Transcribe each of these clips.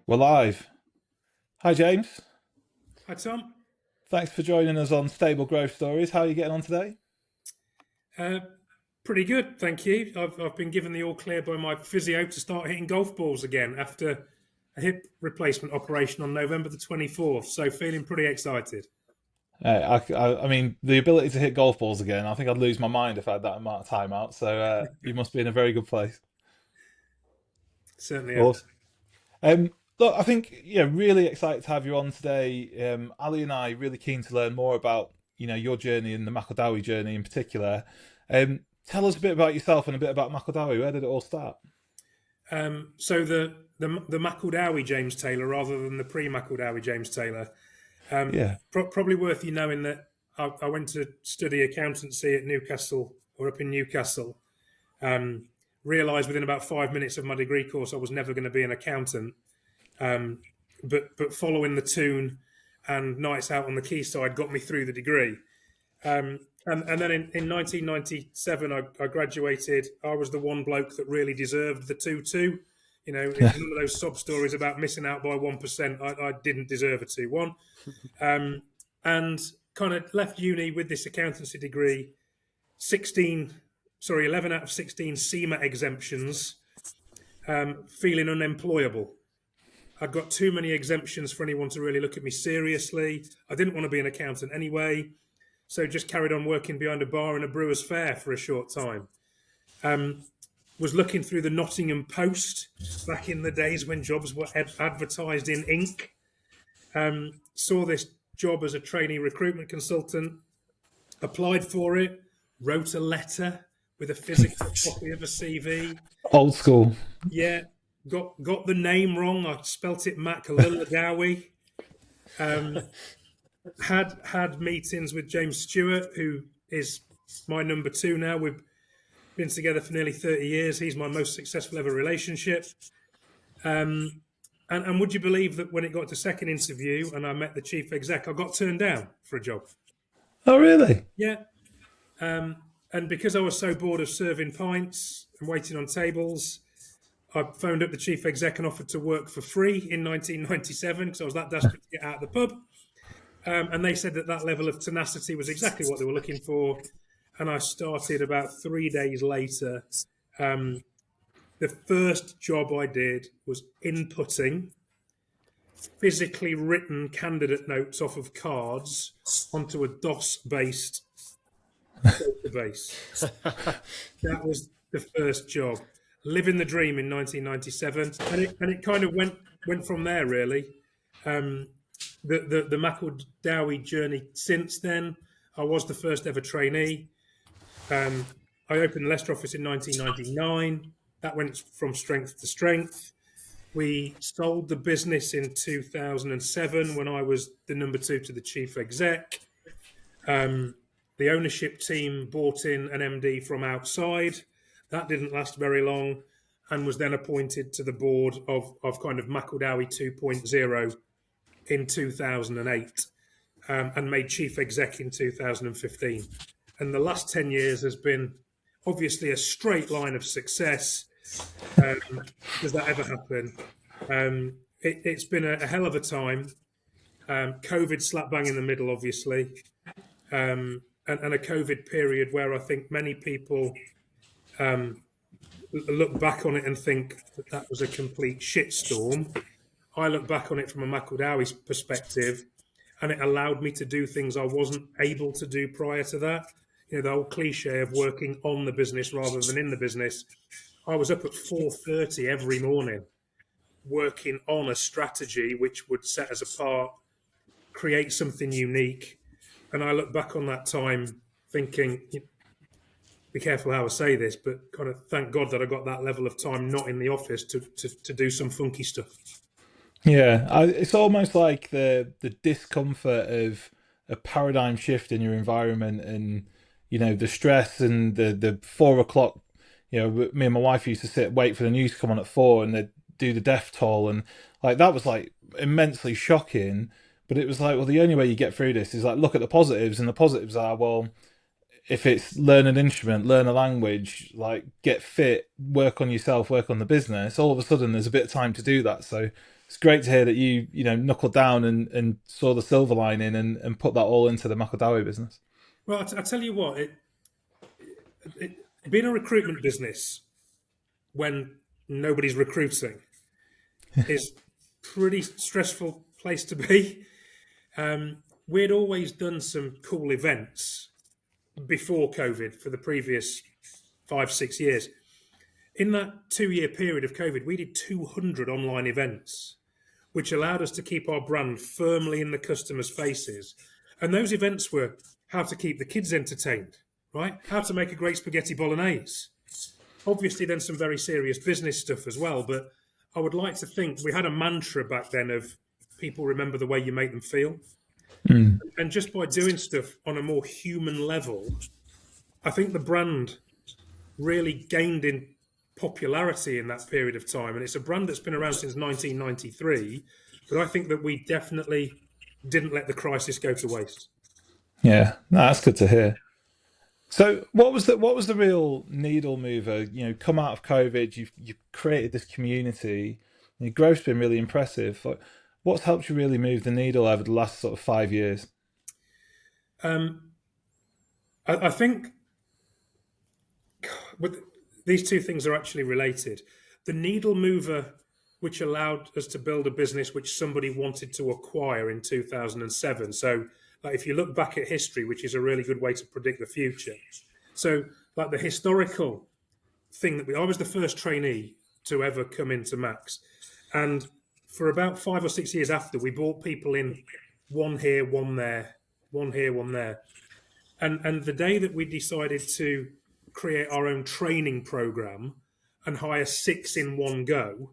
We're live. Hi, James. Hi, Tom. Thanks for joining us on Stable Growth Stories. How are you getting on today? Uh, Pretty good, thank you. I've been given the all clear by my physio to start hitting golf balls again after a hip replacement operation on November the 24th. So feeling pretty excited. I mean, the ability to hit golf balls again, I think I'd lose my mind if I had that amount of time out. So you must be in a very good place. Certainly am. Awesome. Look, I think, really excited to have you on today. Ali and I really keen to learn more about, your journey and the Macildowie journey in particular. Tell us a bit about yourself and a bit about Macildowie. Where did it all start? So the Macildowie James Taylor rather than the pre-Macildowie James Taylor. Yeah. Probably worth you knowing that I went to study accountancy at Newcastle or up in Newcastle. Realised within about 5 minutes of my degree course I was never going to be an accountant. Um, but following the tune and nights out on the quayside got me through the degree. And then in 1997, I graduated. I was the one bloke that really deserved the 2-2. It's one of those sob stories about missing out by 1%. I didn't deserve a 2-1. And kind of left uni with this accountancy degree, 11 out of 16 SEMA exemptions, feeling unemployable. I'd got too many exemptions for anyone to really look at me seriously. I didn't want to be an accountant anyway. So just carried on working behind a bar in a brewer's fair for a short time. Was looking through the Nottingham Post back in the days when jobs were advertised in ink. Saw this job as a trainee recruitment consultant, applied for it, wrote a letter with a physical copy of a CV. Old school. Yeah, got the name wrong. I spelt it Macildowie. Had meetings with James Stewart, who is my number two now. We've been together for nearly 30 years. He's my most successful ever relationship. And would you believe that when it got to second interview and I met the chief exec, I got turned down for a job? Oh, really? Yeah. And because I was so bored of serving pints and waiting on tables, I phoned up the chief exec and offered to work for free in 1997 because I was that desperate to get out of the pub. And they said that level of tenacity was exactly what they were looking for. And I started about 3 days later. The first job I did was inputting physically written candidate notes off of cards onto a DOS-based database. That was the first job. Living the dream in 1997, and it kind of went from there really. The Macildowie journey since then. I was the first ever trainee. I opened the Leicester office in 1999. That went from strength to strength. We sold the business in 2007 when I was the number two to the chief exec. The ownership team bought in an MD from outside. That didn't last very long and was then appointed to the board of kind of Macildowie 2.0 in 2008 and made chief exec in 2015. And the last 10 years has been obviously a straight line of success. Does that ever happen? It's been a hell of a time. COVID slap bang in the middle, obviously. And a COVID period where I think many people look back on it and think that was a complete shitstorm. I look back on it from a Macildowie's perspective, and it allowed me to do things I wasn't able to do prior to that. The old cliche of working on the business rather than in the business. I was up at 4:30 every morning working on a strategy which would set us apart, create something unique. And I look back on that time thinking, be careful how I say this, but kind of thank God that I got that level of time not in the office to do some funky stuff. Yeah, it's almost like the discomfort of a paradigm shift in your environment, and the stress and the 4 o'clock. Me and my wife used to wait for the news to come on at 4, and they'd do the death toll, and like that was like immensely shocking. But it was like, well, the only way you get through this is like look at the positives, and the positives are, well, if it's learn an instrument, learn a language, like get fit, work on yourself, work on the business, all of a sudden there's a bit of time to do that. So it's great to hear that you know knuckled down and saw the silver lining and put that all into the Macildowie business. Well, I tell you what, being a recruitment business when nobody's recruiting is pretty stressful place to be. We'd always done some cool events before COVID for the previous 5, 6 years. In that 2 year period of COVID, we did 200 online events, which allowed us to keep our brand firmly in the customers' faces. And those events were how to keep the kids entertained, right? How to make a great spaghetti bolognese. Obviously, then some very serious business stuff as well. But I would like to think we had a mantra back then of people remember the way you make them feel. Mm. And just by doing stuff on a more human level, I think the brand really gained in popularity in that period of time. And it's a brand that's been around since 1993. But I think that we definitely didn't let the crisis go to waste. Yeah, no, that's good to hear. So, what was the real needle mover? You know, come out of COVID, you've created this community. Your growth's been really impressive. Like, what's helped you really move the needle over the last sort of 5 years? Um, I think with these two things are actually related. The needle mover, which allowed us to build a business which somebody wanted to acquire in 2007. So, like, if you look back at history, which is a really good way to predict the future. So, like the historical thing I was the first trainee to ever come into Max, and for about 5 or 6 years after, we brought people in, one here, one there, one here, one there, and the day that we decided to create our own training program and hire six in one go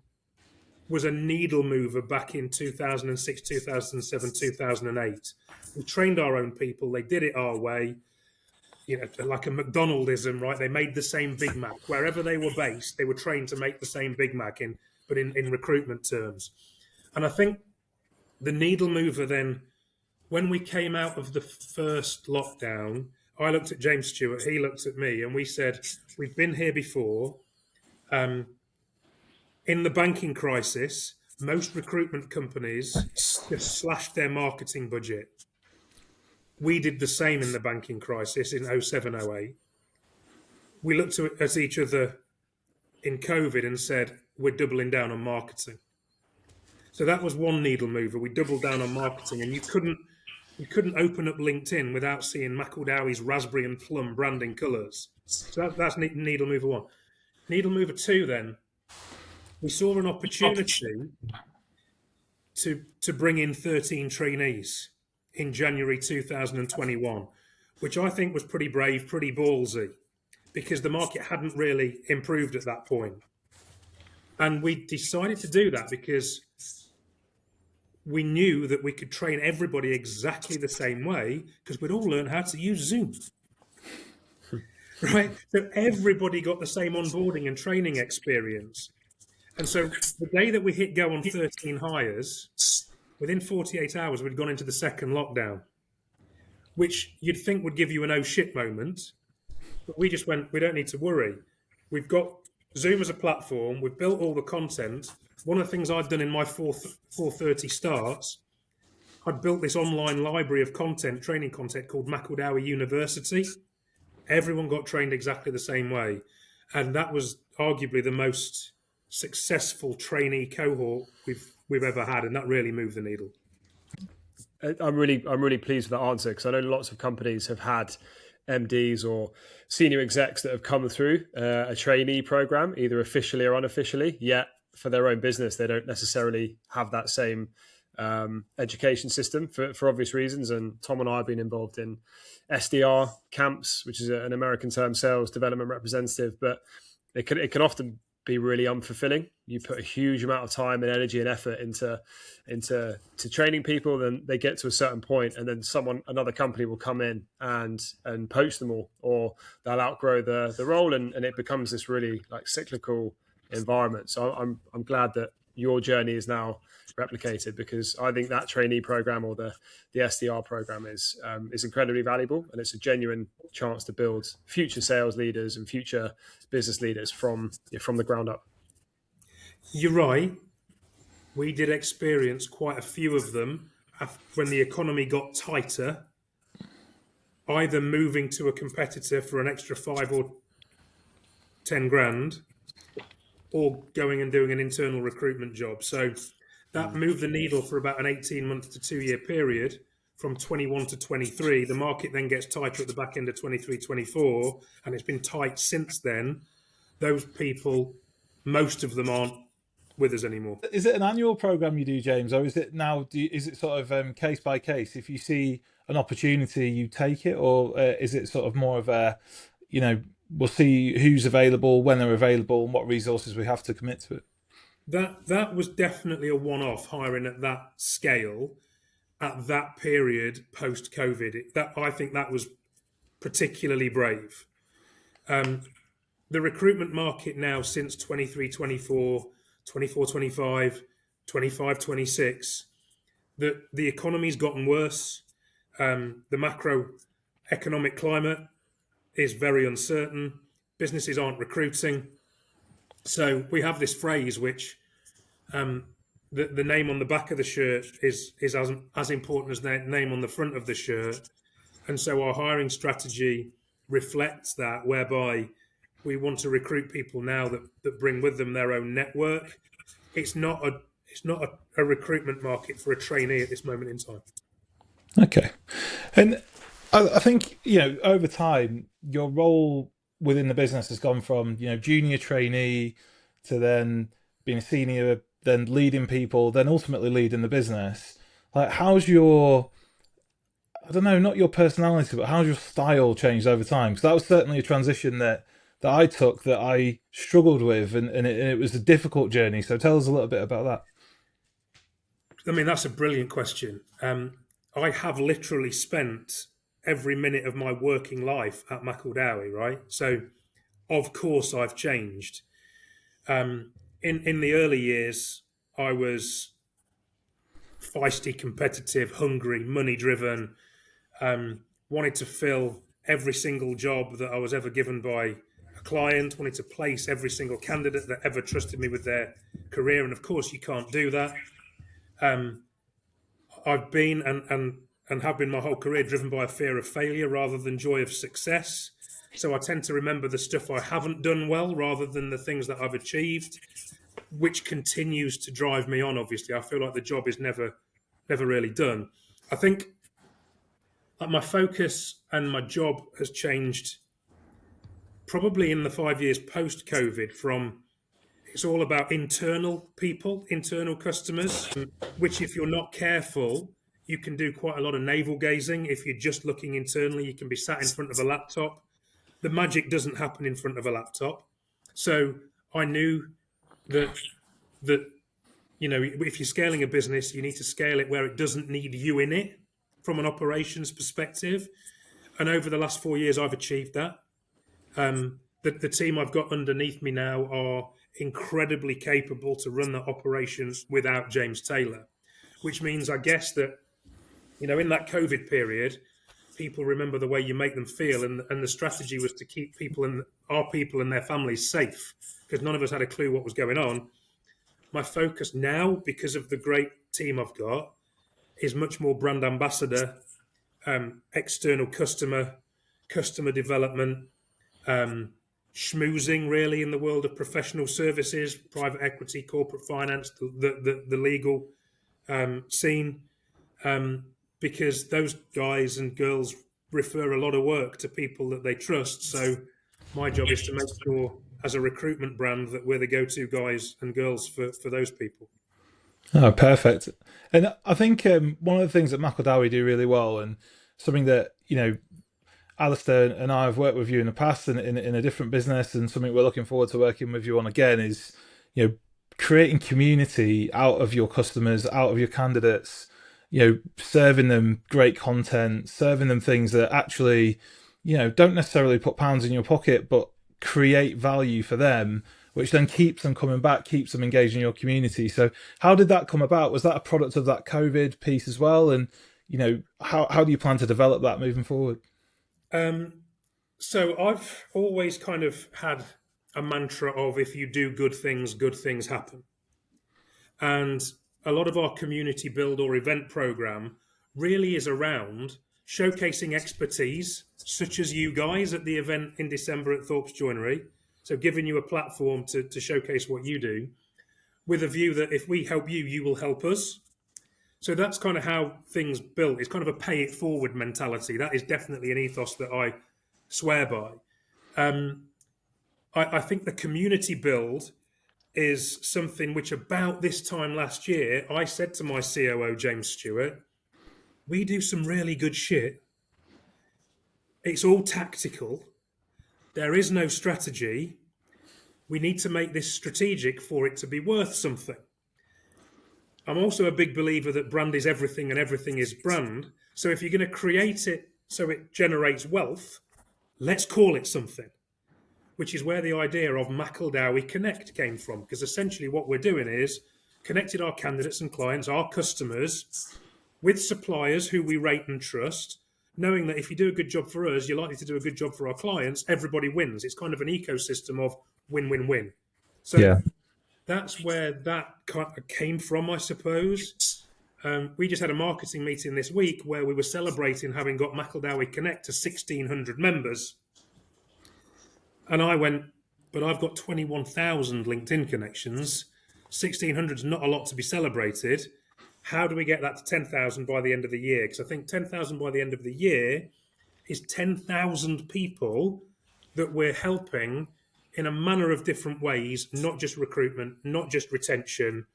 was a needle mover back in 2006, 2007, 2008. We trained our own people. They did it our way, you know, like a McDonaldism, right? They made the same Big Mac. Wherever they were based, they were trained to make the same Big Mac, but in recruitment terms. And I think the needle mover then, when we came out of the first lockdown, I looked at James Stewart, he looked at me, and we said, we've been here before. In the banking crisis, most recruitment companies just slashed their marketing budget. We did the same in the banking crisis in 07, 08. We looked at each other in COVID and said, we're doubling down on marketing. So that was one needle mover. We doubled down on marketing, and you couldn't open up LinkedIn without seeing Macildowie's raspberry and plum branding colours. So that's needle mover one. Needle mover two, then, we saw an opportunity to bring in 13 trainees in January 2021, which I think was pretty brave, pretty ballsy, because the market hadn't really improved at that point. And we decided to do that because we knew that we could train everybody exactly the same way because we'd all learn how to use Zoom. Right? So everybody got the same onboarding and training experience. And so the day that we hit go on 13 hires, within 48 hours, we'd gone into the second lockdown, which you'd think would give you an oh shit moment. But we just went, we don't need to worry. We've got Zoom as a platform. We've built all the content. One of the things I'd done in my 4:30 starts, I'd built this online library of content, training content called Macildowie University. Everyone got trained exactly the same way. And that was arguably the most successful trainee cohort we've ever had, and that really moved the needle. I'm really pleased with that answer, because I know lots of companies have had MDs or senior execs that have come through a trainee program, either officially or unofficially, yet for their own business they don't necessarily have that same education system for obvious reasons. And Tom and I have been involved in SDR camps, which is an American term, sales development representative, but it can often be really unfulfilling. You put a huge amount of time and energy and effort into training people, then they get to a certain point, and then another company will come in and poach them all, or they'll outgrow the role, and it becomes this really like cyclical environment. So I'm glad that your journey is now replicated, because I think that trainee program or the SDR program is incredibly valuable, and it's a genuine chance to build future sales leaders and future business leaders from the ground up. You're right. we did experience quite a few of them when the economy got tighter, either moving to a competitor for an extra 5 or 10 grand, or going and doing an internal recruitment job. So that moved the needle for about an 18-month to 2-year period from 21 to 23. The market then gets tighter at the back end of 23, 24, and it's been tight since then. Those people, most of them aren't with us anymore. Is it an annual program you do, James, or is it now? Is it sort of case by case? If you see an opportunity, you take it, or is it sort of more of a, we'll see who's available, when they're available, and what resources we have to commit to it? That was definitely a one-off hiring at that scale, at that period post COVID. That I think that was particularly brave. The recruitment market now since 23, 24, 24, 25, 25, 26, the economy's gotten worse. The macroeconomic climate is very uncertain. Businesses aren't recruiting. So we have this phrase which the name on the back of the shirt is as important as the name on the front of the shirt. And so our hiring strategy reflects that, whereby we want to recruit people now that bring with them their own network. It's not a recruitment market for a trainee at this moment in time. Okay. And I think, over time, your role within the business has gone from, junior trainee to then being a senior, then leading people, then ultimately leading the business. Like, how's your, I don't know, not your personality, but how's your style changed over time? Because that was certainly a transition that I took that I struggled with, and it was a difficult journey. So tell us a little bit about that. I mean, that's a brilliant question. I have literally spent every minute of my working life at Macildowie, right? So, of course, I've changed. In the early years, I was feisty, competitive, hungry, money-driven, wanted to fill every single job that I was ever given by a client, wanted to place every single candidate that ever trusted me with their career. And of course, you can't do that. I've been and have been my whole career driven by a fear of failure rather than joy of success. So I tend to remember the stuff I haven't done well rather than the things that I've achieved, which continues to drive me on. Obviously, I feel like the job is never really done. I think like my focus and my job has changed probably in the 5 years post-COVID from it's all about internal people, internal customers, which if you're not careful, you can do quite a lot of navel gazing. If you're just looking internally, you can be sat in front of a laptop. The magic doesn't happen in front of a laptop. So I knew that if you're scaling a business, you need to scale it where it doesn't need you in it from an operations perspective. And over the last 4 years, I've achieved that. The team I've got underneath me now are incredibly capable to run the operation without James Taylor, which means I guess that, in that COVID period, people remember the way you make them feel. And the strategy was to keep our people and their families safe because none of us had a clue what was going on. My focus now, because of the great team I've got, is much more brand ambassador, external customer development, schmoozing really in the world of professional services, private equity, corporate finance, the legal scene, because those guys and girls refer a lot of work to people that they trust. So my job is to make sure as a recruitment brand that we're the go-to guys and girls for those people. Oh, perfect. And I think one of the things that Macildowie do really well, and something that, Alistair and I have worked with you in the past and in a different business, and something we're looking forward to working with you on again is, creating community out of your customers, out of your candidates, serving them great content, serving them things that actually, don't necessarily put pounds in your pocket, but create value for them, which then keeps them coming back, keeps them engaged in your community. So how did that come about? Was that a product of that COVID piece as well? And, how do you plan to develop that moving forward? So I've always kind of had a mantra of if you do good things happen. And a lot of our community build or event program really is around showcasing expertise, such as you guys at the event in December at Thorpe's Joinery. So giving you a platform to showcase what you do, with a view that if we help you, you will help us. So that's kind of how things built. It's kind of a pay it forward mentality. That is definitely an ethos that I swear by. I think the community build is something which about this time last year, I said to my COO, James Stewart, we do some really good shit. It's all tactical. There is no strategy. We need to make this strategic for it to be worth something. I'm also a big believer that brand is everything and everything is brand. So if you're going to create it so it generates wealth, let's call it something, which is where the idea of Macildowie Connect came from. Because essentially what we're doing is connected our candidates and clients, our customers, with suppliers who we rate and trust, knowing that if you do a good job for us, you're likely to do a good job for our clients. Everybody wins. It's kind of an ecosystem of win-win-win. So that's where that kind of came from, I suppose. We just had a marketing meeting this week where we were celebrating having got Macildowie Connect to 1,600 members. And I went, but I've got 21,000 LinkedIn connections. 1,600 is not a lot to be celebrated. How do we get that to 10,000 by the end of the year? Because I think 10,000 by the end of the year is 10,000 people that we're helping in a manner of different ways, not just recruitment, not just retention,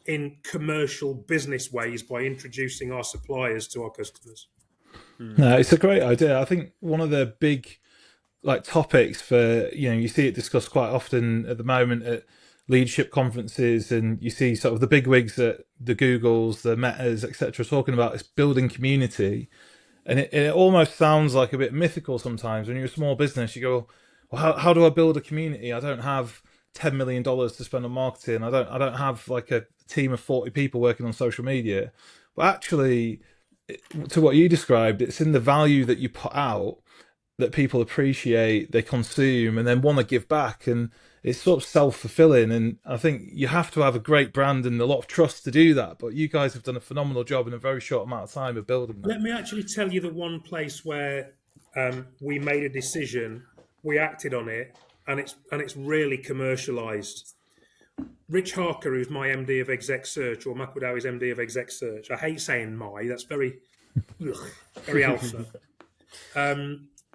in commercial business ways by introducing our suppliers to our customers. No, it's a great idea. I think one of the big topics for, you see it discussed quite often at the moment at leadership conferences, and you see sort of the big wigs at the Googles, the Metas, etc., talking about is building community. And it almost sounds like a bit mythical sometimes. When you're a small business, you go, well, how do I build a community? I don't have $10 million to spend on marketing. I don't have like a team of 40 people working on social media. But actually, to what you described, it's in the value that you put out that people appreciate, they consume, and then want to give back. And it's sort of self-fulfilling. And I think you have to have a great brand and a lot of trust to do that. But you guys have done a phenomenal job in a very short amount of time of building that. Let me actually tell you the one place where we made a decision, we acted on it, and it's really commercialised. Rich Harker, who's my MD of Exec Search, or Macildowie's MD of Exec Search, I hate saying my, that's very, very alpha.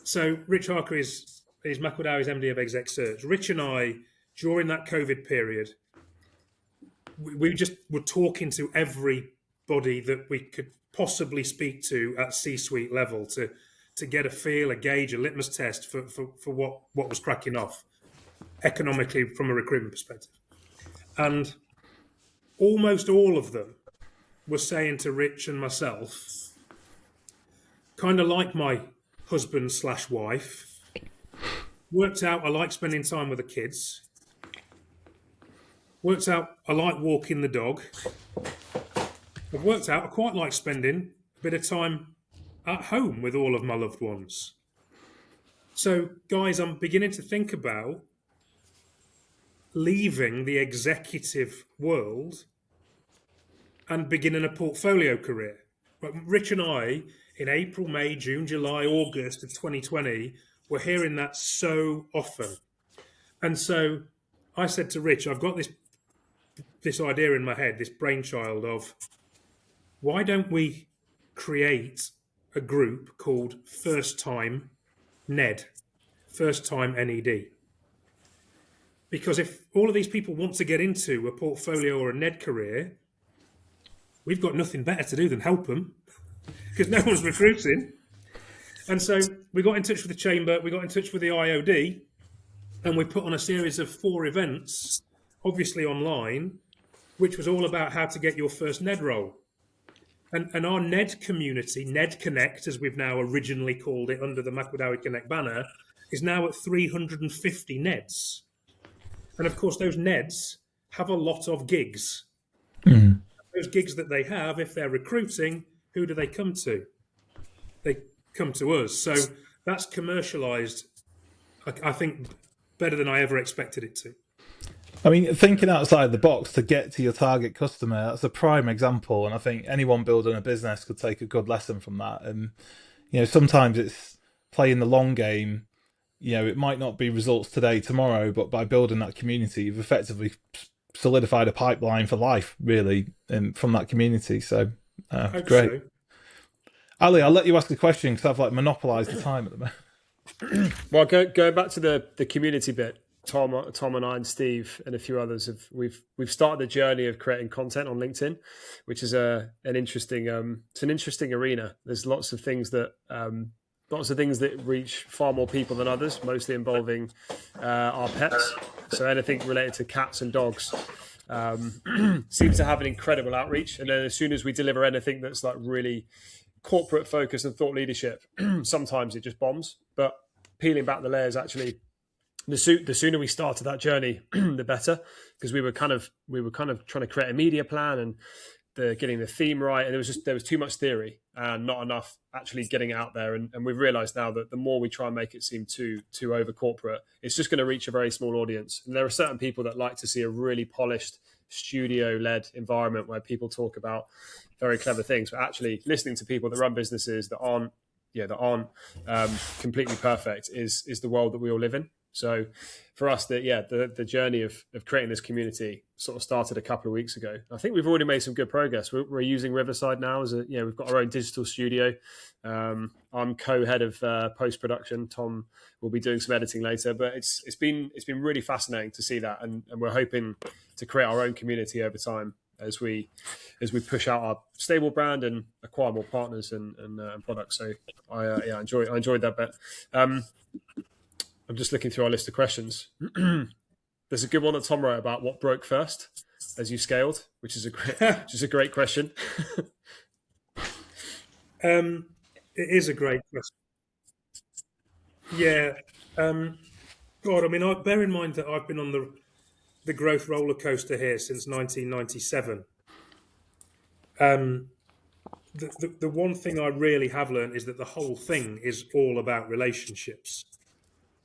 So Rich Harker is Macildowie's MD of Exec Search. Rich and I, during that COVID period, we just were talking to everybody that we could possibly speak to at C-suite level to get a feel, a gauge, a litmus test for what was cracking off economically from a recruitment perspective. And almost all of them were saying to Rich and myself, kind of like my husband/wife, worked out I like spending time with the kids, worked out I like walking the dog, I've worked out I quite like spending a bit of time at home with all of my loved ones. So, guys, I'm beginning to think about leaving the executive world and beginning a portfolio career. But Rich and I, in April, May, June, July, August of 2020, were hearing that so often. And so I said to Rich, I've got this idea in my head, this brainchild of, why don't we create a group called First Time NED, First Time NED? Because if all of these people want to get into a portfolio or a NED career, we've got nothing better to do than help them, because no one's recruiting. And so we got in touch with the Chamber, we got in touch with the IOD, and we put on a series of 4 events, obviously online, which was all about how to get your first NED role. And our NED community, NED Connect, as we've now originally called it under the Macildowie Connect banner, is now at 350 NEDs. And of course, those NEDs have a lot of gigs. Mm. Those gigs that they have, if they're recruiting, who do they come to? They come to us. So that's commercialised, I think, better than I ever expected it to. I mean, thinking outside the box to get to your target customer, that's a prime example. And I think anyone building a business could take a good lesson from that. And, sometimes it's playing the long game. It might not be results today, tomorrow, but by building that community, you've effectively solidified a pipeline for life, really, from that community. So, Hope great. so. Ali, I'll let you ask a question because I've monopolised the time at the moment. Well, going back to the community bit, Tom and I and Steve and a few others we've started the journey of creating content on LinkedIn, which is an interesting arena. There's lots of things that reach far more people than others, mostly involving our pets. So anything related to cats and dogs seems to have an incredible outreach. And then as soon as we deliver anything that's like really corporate focus and thought leadership, sometimes it just bombs. But peeling back the layers, actually, the sooner we started that journey, the better, because we were kind of trying to create a media plan and getting the theme right, and there was too much theory and not enough actually getting it out there. And we've realised now that the more we try and make it seem too over corporate, it's just going to reach a very small audience. And there are certain people that like to see a really polished studio-led environment where people talk about very clever things, but actually listening to people that run businesses that aren't completely perfect is the world that we all live in. So for us, the journey of creating this community sort of started a couple of weeks ago. I think we've already made some good progress. We're using Riverside now we've got our own digital studio. I'm co-head of post-production. Tom will be doing some editing later, but it's been really fascinating to see that, and we're hoping to create our own community over time as we push out our stable brand and acquire more partners and products. So I enjoyed that bit. I'm just looking through our list of questions. There's a good one that Tom wrote about what broke first as you scaled, which is a great question. It is a great question. Yeah. God, I mean, bear in mind that I've been on the growth roller coaster here since 1997. The one thing I really have learned is that the whole thing is all about relationships.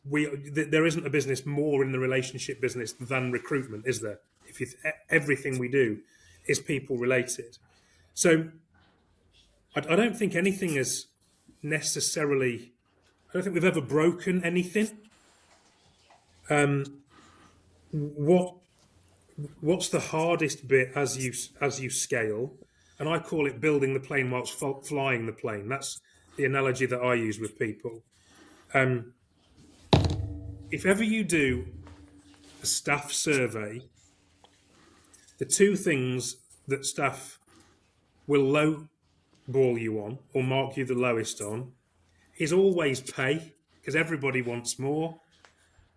There isn't a business more in the relationship business than recruitment, is there? Everything we do is people related. So I don't think anything is necessarily. I don't think we've ever broken anything. What's the hardest bit as you scale? And I call it building the plane whilst flying the plane. That's the analogy that I use with people. If ever you do a staff survey, the two things that staff will lowball you on or mark you the lowest on is always pay, because everybody wants more.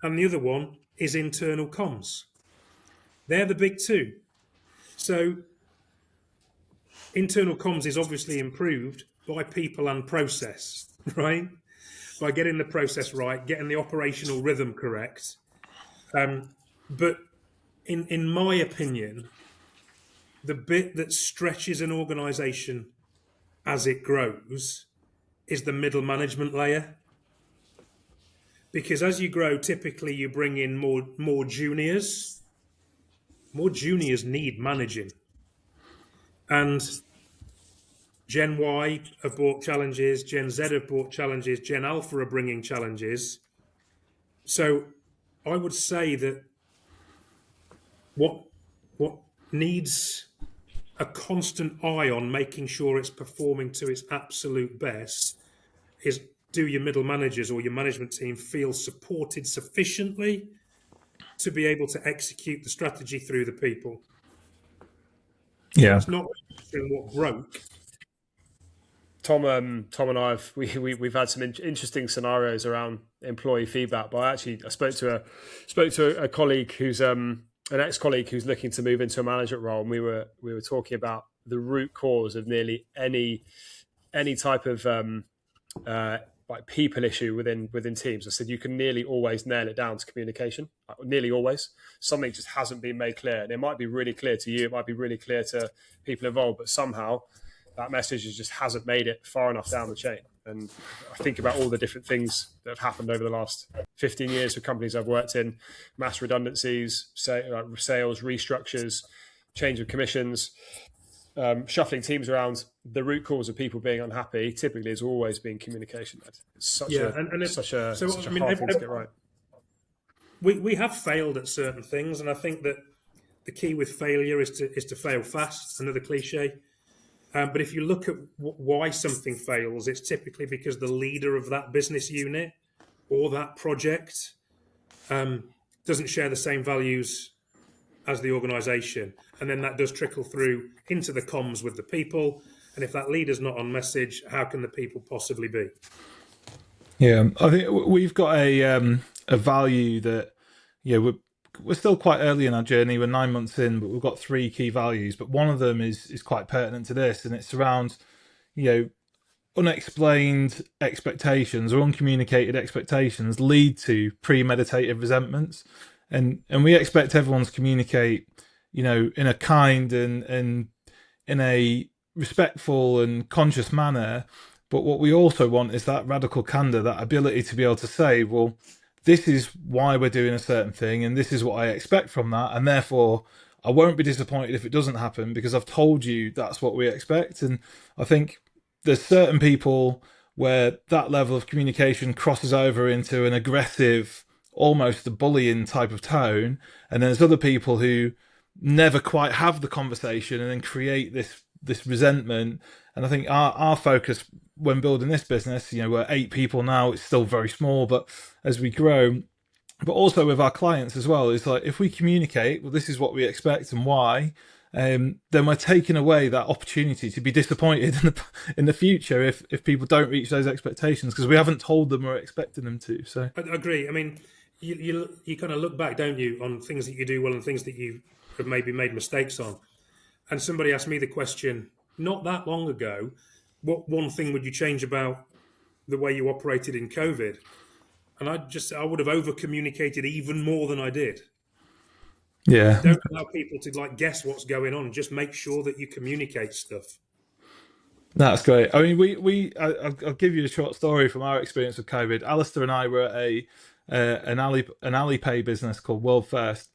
And the other one is internal comms. They're the big two. So internal comms is obviously improved by people and process, right? By getting the process right, getting the operational rhythm correct. But in my opinion, the bit that stretches an organisation as it grows is the middle management layer. Because as you grow, typically you bring in more juniors. More juniors need managing. And Gen Y have brought challenges, Gen Z have brought challenges, Gen Alpha are bringing challenges. So I would say that what needs a constant eye on making sure it's performing to its absolute best is, do your middle managers or your management team feel supported sufficiently to be able to execute the strategy through the people? Yeah. It's not what broke. Tom and we've had some interesting scenarios around employee feedback. But I spoke to a colleague who's an ex-colleague who's looking to move into a management role, and we were talking about the root cause of nearly any type of like people issue within teams. I said you can nearly always nail it down to communication. Nearly always, something just hasn't been made clear, and it might be really clear to you, it might be really clear to people involved, but somehow that message just hasn't made it far enough down the chain. And I think about all the different things that have happened over the last 15 years for companies I've worked in: mass redundancies, sales restructures, change of commissions, shuffling teams around. The root cause of people being unhappy typically has always been communication led. It's such a hard thing to get right. We have failed at certain things, and I think that the key with failure is to fail fast. Another cliche. But if you look at why something fails, it's typically because the leader of that business unit or that project doesn't share the same values as the organisation. And then that does trickle through into the comms with the people. And if that leader's not on message, how can the people possibly be? Yeah, I think we've got a value that, we're still quite early in our journey. We're 9 months in, but we've got 3 key values. But one of them is quite pertinent to this, and it's around, unexplained expectations or uncommunicated expectations lead to premeditated resentments, and we expect everyone to communicate, in a kind and in a respectful and conscious manner. But what we also want is that radical candor, that ability to be able to say, well, this is why we're doing a certain thing, and this is what I expect from that, and therefore I won't be disappointed if it doesn't happen because I've told you that's what we expect. And I think there's certain people where that level of communication crosses over into an aggressive, almost a bullying type of tone, and then there's other people who never quite have the conversation and then create this resentment. And I think our focus when building this business, we're 8 people now, it's still very small, but as we grow, but also with our clients as well, is like, if we communicate, well, this is what we expect and why, then we're taking away that opportunity to be disappointed in the future if people don't reach those expectations, because we haven't told them we're expecting them to. So I agree. I mean, you kind of look back, don't you, on things that you do well and things that you have maybe made mistakes on. And somebody asked me the question not that long ago, what one thing would you change about the way you operated in COVID? And I would have over communicated even more than I did. Yeah. Don't allow people to guess what's going on. Just make sure that you communicate stuff. That's great. I mean, I'll give you a short story from our experience with COVID. Alistair and I were at an Alipay business called World First.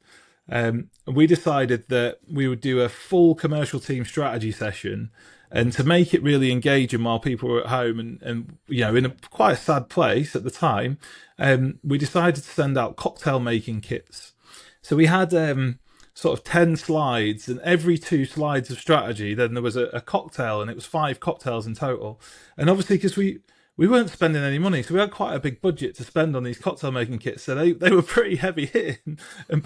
We decided that we would do a full commercial team strategy session, and to make it really engaging while people were at home and in a quite a sad place at the time, we decided to send out cocktail making kits. So we had sort of 10 slides, and every 2 slides of strategy, then there was a cocktail, and it was 5 cocktails in total. And obviously, because we weren't spending any money, so we had quite a big budget to spend on these cocktail making kits, so they were pretty heavy hitting. And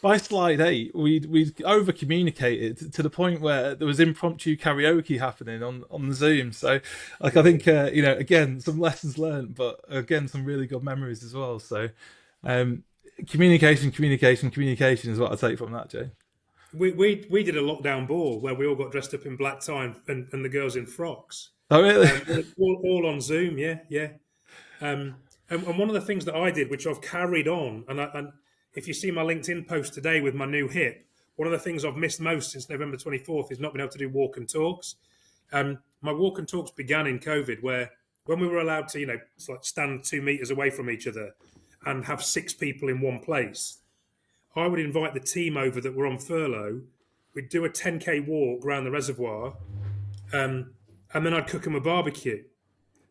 by slide 8, we over communicated to the point where there was impromptu karaoke happening on the Zoom. So I think again, some lessons learned, but again, some really good memories as well. So communication is what I take from that, Jay. We did a lockdown ball where we all got dressed up in black tie and the girls in frocks. Oh, really? All on Zoom, yeah. And one of the things that I did, which I've carried on, and if you see my LinkedIn post today with my new hip, one of the things I've missed most since November 24th is not being able to do walk and talks. My walk and talks began in COVID, where when we were allowed to, stand 2 meters away from each other and have 6 people in one place, I would invite the team over that were on furlough. We'd do a 10K walk around the reservoir, and then I'd cook them a barbecue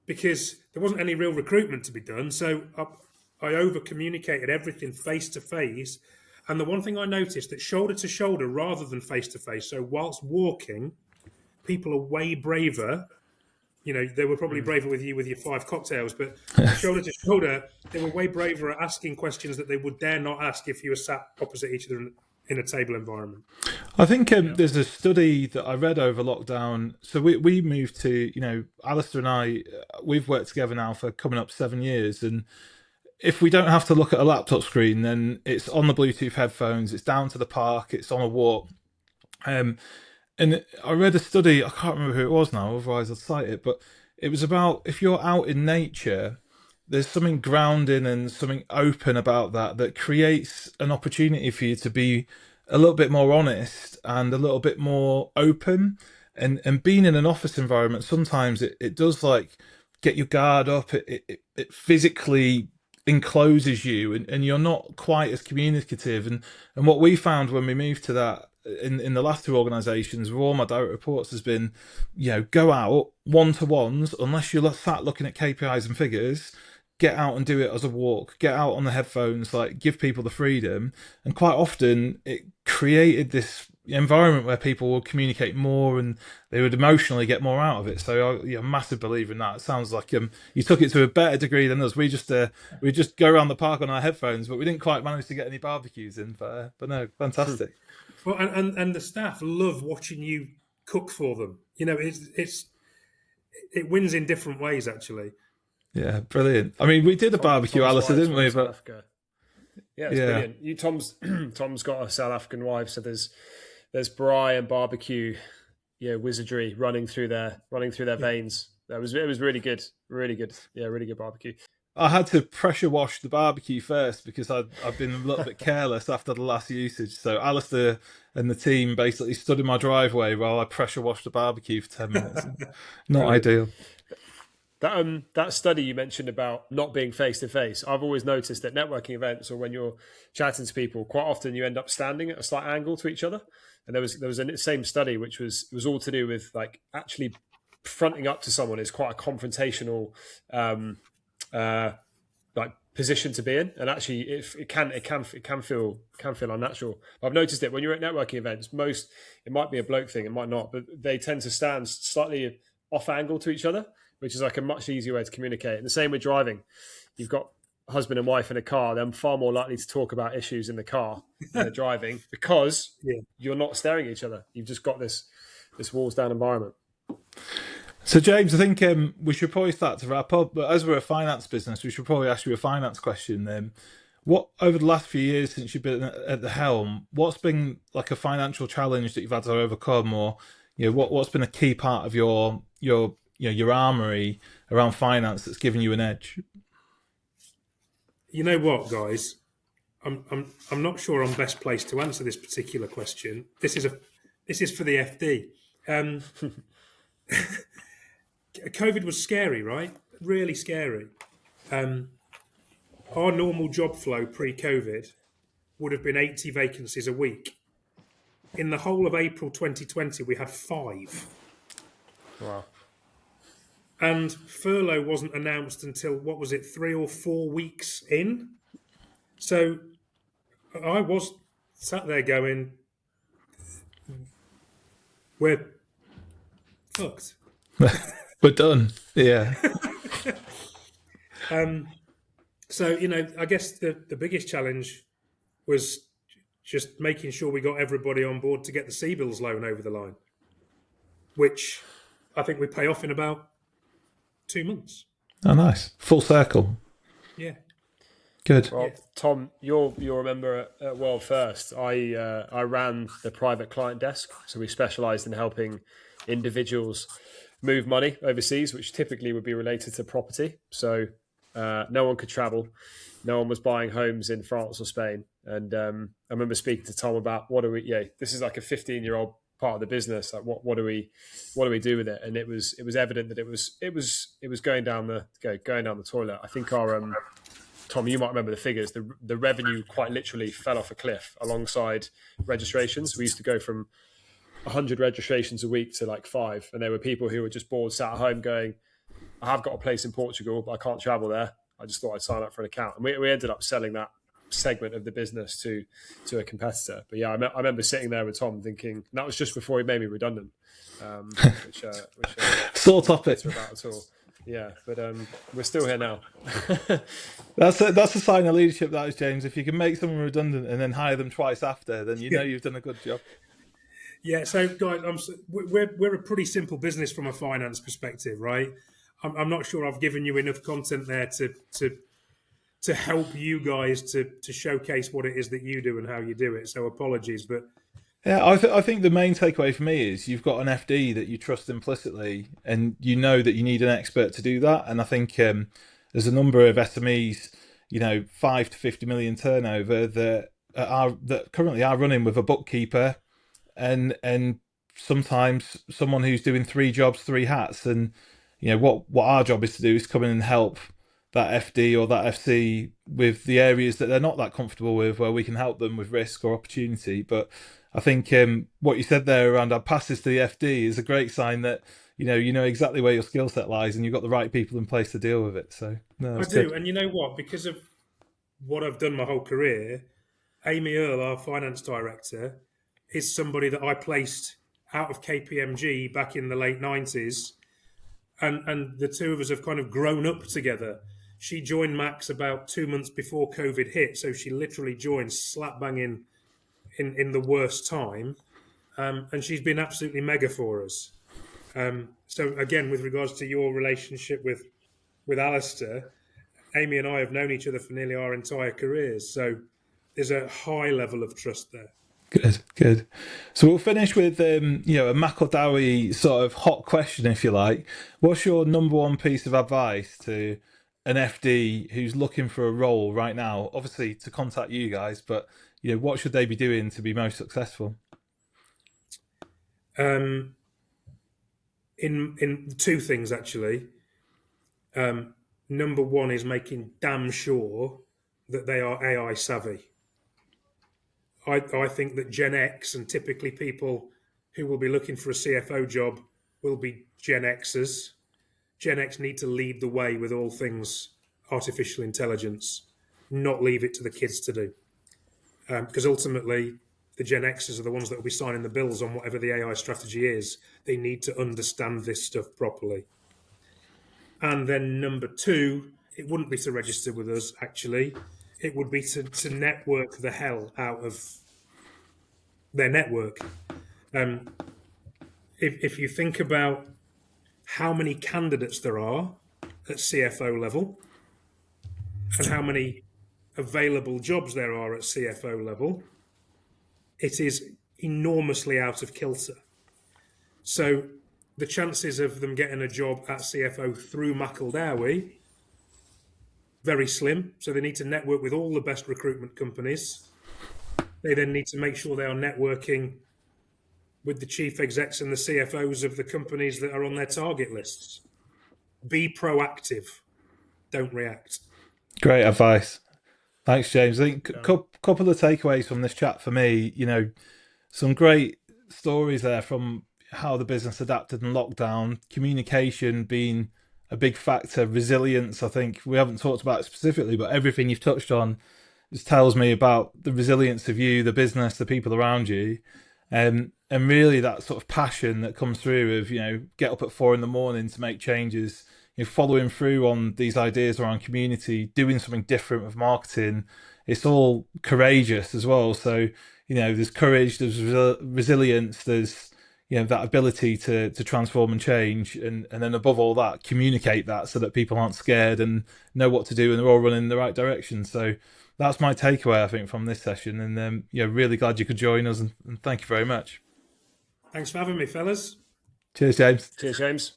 because there wasn't any real recruitment to be done. So I over-communicated everything face-to-face. And the one thing I noticed, that shoulder-to-shoulder rather than face-to-face, so whilst walking, people are way braver. They were probably braver with you with your 5 cocktails, but shoulder-to-shoulder, they were way braver at asking questions that they would dare not ask if you were sat opposite each other in a table environment. I think there's a study that I read over lockdown. So we moved to, Alistair and I, we've worked together now for coming up 7 years. And if we don't have to look at a laptop screen, then it's on the Bluetooth headphones, it's down to the park, it's on a walk. And I read a study, I can't remember who it was now, otherwise I'd cite it, but it was about if you're out in nature, there's something grounding and something open about that creates an opportunity for you to be a little bit more honest and a little bit more open. And being in an office environment, sometimes it does get your guard up. It physically encloses you, and you're not quite as communicative. And what we found when we moved to that in the last two organisations, with all my direct reports, has been, go out one-to-ones, unless you're sat looking at KPIs and figures. Get out and do it as a walk. Get out on the headphones, like give people the freedom. And quite often, it created this environment where people will communicate more and they would emotionally get more out of it. So I'm a massive believer in that. It sounds like you took it to a better degree than us. We just go around the park on our headphones, but we didn't quite manage to get any barbecues in. But no, fantastic. Well, and the staff love watching you cook for them. It wins in different ways, actually. Yeah, brilliant. I mean, we did a barbecue, Alistair, didn't we? But yeah, it's brilliant. Tom's got a South African wife, so there's braai and barbecue, wizardry running through their veins. It was really good, really good. Yeah, really good barbecue. I had to pressure wash the barbecue first because I've been a little bit careless after the last usage. So Alistair and the team basically stood in my driveway while I pressure washed the barbecue for 10 minutes. Not ideal. That study you mentioned about not being face to face, I've always noticed that networking events, or when you're chatting to people, quite often you end up standing at a slight angle to each other. And there was a same study which was all to do with like actually fronting up to someone is quite a confrontational like position to be in, and actually it can feel unnatural. I've noticed it when you're at networking events. It might be a bloke thing, it might not, but they tend to stand slightly off angle to each other, which is like a much easier way to communicate. And the same with driving. You've got husband and wife in a car, they're far more likely to talk about issues in the car when they're driving because you're not staring at each other. You've just got this walls down environment. So, James, I think we should probably start to wrap up. But as we're a finance business, we should probably ask you a finance question. What, over the last few years since you've been at the helm, what's been like a financial challenge that you've had to overcome, or what's been a key part of your armory around finance that's given you an edge? You know what, guys? I'm not sure I'm best placed to answer this particular question. This is for the FD. COVID was scary, right? Really scary. Our normal job flow pre-COVID would have been 80 vacancies a week. In the whole of April 2020, we had 5. Wow. And furlough wasn't announced until, 3 or 4 weeks in? So I was sat there going, we're fucked. We're done. Yeah. So, I guess the biggest challenge was just making sure we got everybody on board to get the C-bills loan over the line, which I think we pay off in about 2 months. Oh, nice. Full circle. Yeah. Good. Well, Tom, you'll remember at World First, I ran the private client desk. So we specialised in helping individuals move money overseas, which typically would be related to property. So no one could travel. No one was buying homes in France or Spain. And I remember speaking to Tom about this is like a 15-year-old part of the business. Like what do we do with it? And it was evident that it was going down the toilet. I think our Tom, you might remember the figures. The revenue quite literally fell off a cliff alongside registrations. We used to go from 100 registrations a week to like 5, and there were people who were just bored, sat at home going, I have got a place in Portugal, but I can't travel there. I just thought I'd sign up for an account. And we ended up selling that segment of the business to a competitor. But yeah, I remember sitting there with Tom thinking, and that was just before he made me redundant. Which sore topic. About at all. Yeah, but we're still here now. That's a sign of leadership, that is, James. If you can make someone redundant and then hire them twice after, then you know you've done a good job. Yeah, so guys, we're a pretty simple business from a finance perspective, right? I'm not sure I've given you enough content there to help you guys to showcase what it is that you do and how you do it. So apologies, but yeah, I think the main takeaway for me is you've got an FD that you trust implicitly, and you know that you need an expert to do that. And I think there's a number of SMEs, 5 to 50 million turnover that currently are running with a bookkeeper and sometimes someone who's doing 3 jobs, 3 hats, and what our job is to do is come in and help that FD or that FC with the areas that they're not that comfortable with, where we can help them with risk or opportunity. But I think what you said there around our passes to the FD is a great sign that you know exactly where your skill set lies and you've got the right people in place to deal with it. So no, I that's do. good. And you know what? Because of what I've done my whole career, Amy Earle, our finance director, is somebody that I placed out of KPMG back in the late 90s. And the two of us have kind of grown up together. She joined Max about 2 months before COVID hit. So she literally joined slap bang in the worst time. And she's been absolutely mega for us. So again, with regards to your relationship with Alistair, Amy and I have known each other for nearly our entire careers. So there's a high level of trust there. Good, good. So we'll finish with a Macildowie sort of hot question, if you like. What's your number one piece of advice to an FD who's looking for a role right now? Obviously, to contact you guys, but what should they be doing to be most successful? In two things actually. Number one is making damn sure that they are AI savvy. I think that Gen X and typically people who will be looking for a CFO job will be Gen Xers. Gen X need to lead the way with all things artificial intelligence, not leave it to the kids to do. Because ultimately, the Gen Xers are the ones that will be signing the bills on whatever the AI strategy is. They need to understand this stuff properly. And then number two, it wouldn't be to register with us, actually. It would be to network the hell out of their network. If you think about how many candidates there are at CFO level and how many available jobs there are at CFO level, it is enormously out of kilter. So the chances of them getting a job at CFO through Macildowie, very slim. So they need to network with all the best recruitment companies. They then need to make sure they are networking with the chief execs and the CFOs of the companies that are on their target lists. Be proactive. Don't react. Great advice. Thanks, James. I think a couple of takeaways from this chat for me, some great stories there from how the business adapted in lockdown, communication being a big factor, resilience. I think we haven't talked about it specifically, but everything you've touched on just tells me about the resilience of you, the business, the people around you, and really that sort of passion that comes through of get up at 4 a.m. to make changes, following through on these ideas around community, doing something different with marketing. It's all courageous as well. So there's courage, there's resilience, there's that ability to transform and change, and then above all that, communicate that so that people aren't scared and know what to do and they're all running in the right direction. So that's my takeaway, I think, from this session. And really glad you could join us, and thank you very much. Thanks for having me, fellas. Cheers, James. Cheers, James.